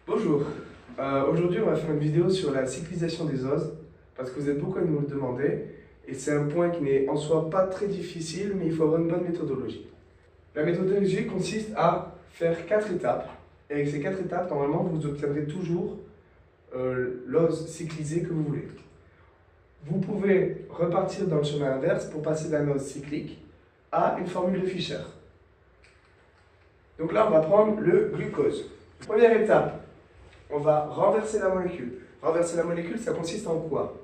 Bonjour, aujourd'hui on va faire une vidéo sur la cyclisation des oses parce que vous êtes beaucoup à nous le demander et c'est un point qui n'est en soi pas très difficile mais il faut avoir une bonne méthodologie. La méthodologie consiste à faire 4 étapes et avec ces 4 étapes normalement vous obtiendrez toujours l'ose cyclisée que vous voulez. Vous pouvez repartir dans le chemin inverse pour passer d'un ose cyclique à une formule de Fischer. Donc là on va prendre le glucose. Première étape. On va renverser la molécule. Renverser la molécule, ça consiste en quoi?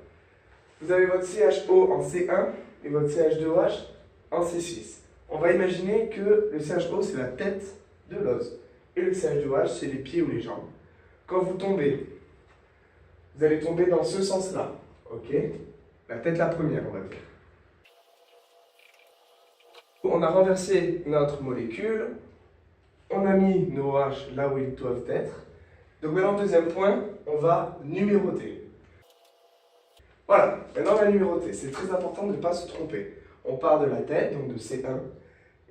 Vous avez votre CHO en C1 et votre CH2OH en C6. On va imaginer que le CHO, c'est la tête de l'ose. Et le CH2OH, c'est les pieds ou les jambes. Quand vous tombez, vous allez tomber dans ce sens-là. Ok? La tête la première, on va dire. On a renversé notre molécule. On a mis nos OH là où ils doivent être. Donc maintenant, deuxième point, on va numéroter. Voilà, maintenant on va numéroter. C'est très important de ne pas se tromper. On part de la tête, donc de C1,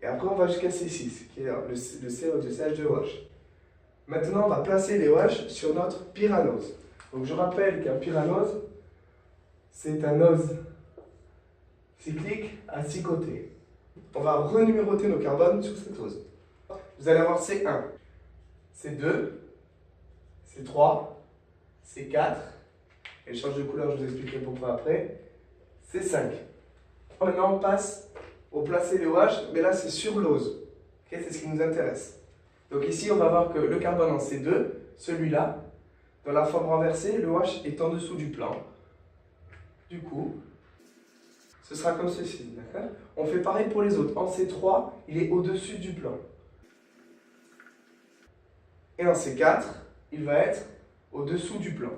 et après on va jusqu'à C6, qui est le CO de CH2OH. Maintenant, on va placer les OH sur notre pyranose. Donc je rappelle qu'un pyranose, c'est un ose cyclique à 6 côtés. On va renuméroter nos carbones sur cette ose. Vous allez avoir C1, C2, C3, C4, et je change de couleur, je vous expliquerai pourquoi après, C5. Maintenant on passe au placer les OH, mais là c'est sur l'ose, okay, c'est ce qui nous intéresse. Donc ici on va voir que le carbone en C2, celui-là, dans la forme renversée, le OH est en dessous du plan. Du coup, ce sera comme ceci, d'accord? On fait pareil pour les autres. En C3, il est au-dessus du plan. Et en C4, il va être au-dessous du plan.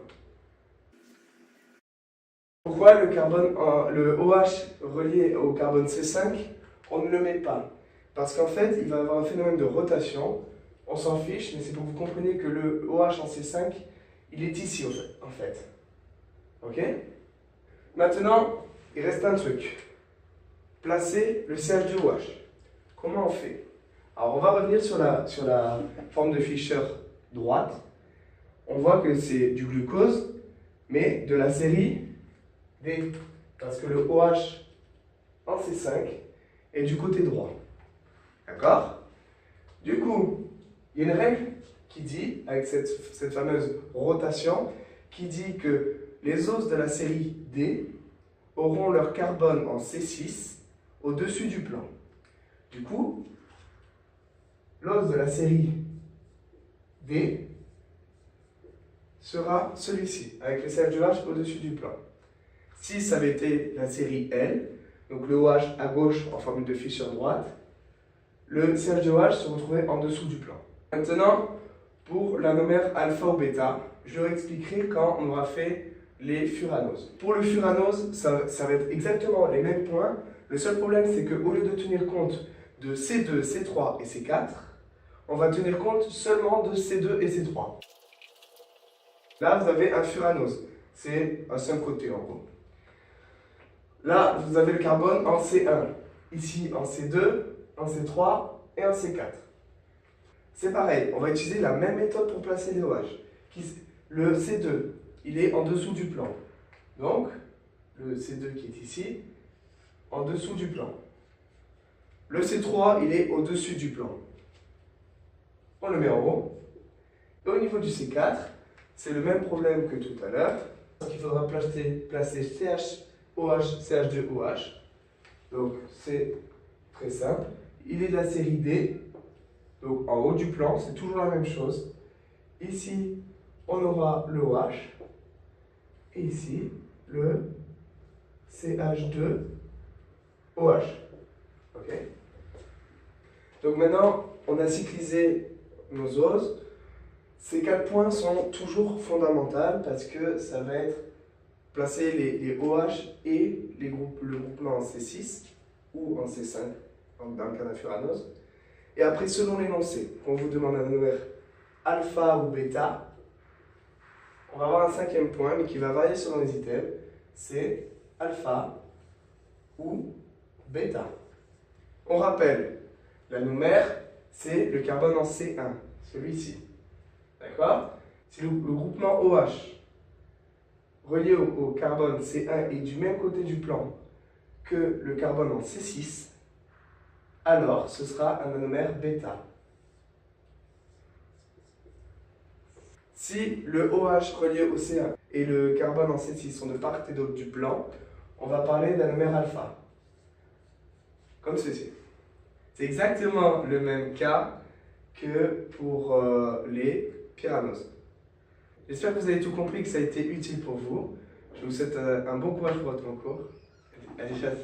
Pourquoi le OH relié au carbone C5, on ne le met pas? Parce qu'en fait, il va y avoir un phénomène de rotation. On s'en fiche, mais c'est pour que vous compreniez que le OH en C5, il est ici en fait. Ok? Maintenant, il reste un truc. Placer le CH2OH. Comment on fait? Alors, on va revenir sur la forme de Fischer droite. On voit que c'est du glucose, mais de la série D. Parce que le OH en C5 est du côté droit. D'accord? Du coup, il y a une règle qui dit, avec cette fameuse rotation, qui dit que les oses de la série D auront leur carbone en C6 au-dessus du plan. Du coup, l'os de la série D sera celui-ci, avec le CH2OH au-dessus du plan. Si ça avait été la série L, donc le OH à gauche en formule de Fischer droite, le CH2OH se retrouvait en dessous du plan. Maintenant, pour l'anomère alpha ou bêta, je leur expliquerai quand on aura fait les furanoses. Pour le furanose, ça va être exactement les mêmes points. Le seul problème, c'est qu'au lieu de tenir compte de C2, C3 et C4, on va tenir compte seulement de C2 et C3. Là, vous avez un furanose. C'est à 5 côtés en gros. Là, vous avez le carbone en C1. Ici, en C2, en C3 et en C4. C'est pareil, on va utiliser la même méthode pour placer les OH. Le C2, il est en dessous du plan. Donc, le C2 qui est ici, en dessous du plan. Le C3, il est au-dessus du plan. On le met en haut. Et au niveau du C4, c'est le même problème que tout à l'heure. Il faudra placer CHOH, CH2OH. Donc, c'est très simple. Il est de la série D. Donc, en haut du plan, c'est toujours la même chose. Ici, on aura le OH. Et ici, le CH2OH. Ok? Donc maintenant, on a cyclisé nos oses. Ces 4 points sont toujours fondamentaux parce que ça va être placer les OH et le groupement en C6 ou en C5, dans le cas d'un furanose. Et après, selon l'énoncé, on vous demande un numère alpha ou bêta, on va avoir un 5e point, mais qui va varier selon les items, c'est alpha ou bêta. On rappelle, la numère, c'est le carbone en C1, celui-ci. D'accord? Si le groupement OH relié au carbone C1 est du même côté du plan que le carbone en C6, alors ce sera un anomère bêta. Si le OH relié au C1 et le carbone en C6 sont de part et d'autre du plan, on va parler d'anomère alpha, comme ceci. C'est exactement le même cas que pour les pyranoses. J'espère que vous avez tout compris, que ça a été utile pour vous. Je vous souhaite un bon courage pour votre concours. Allez, chasse!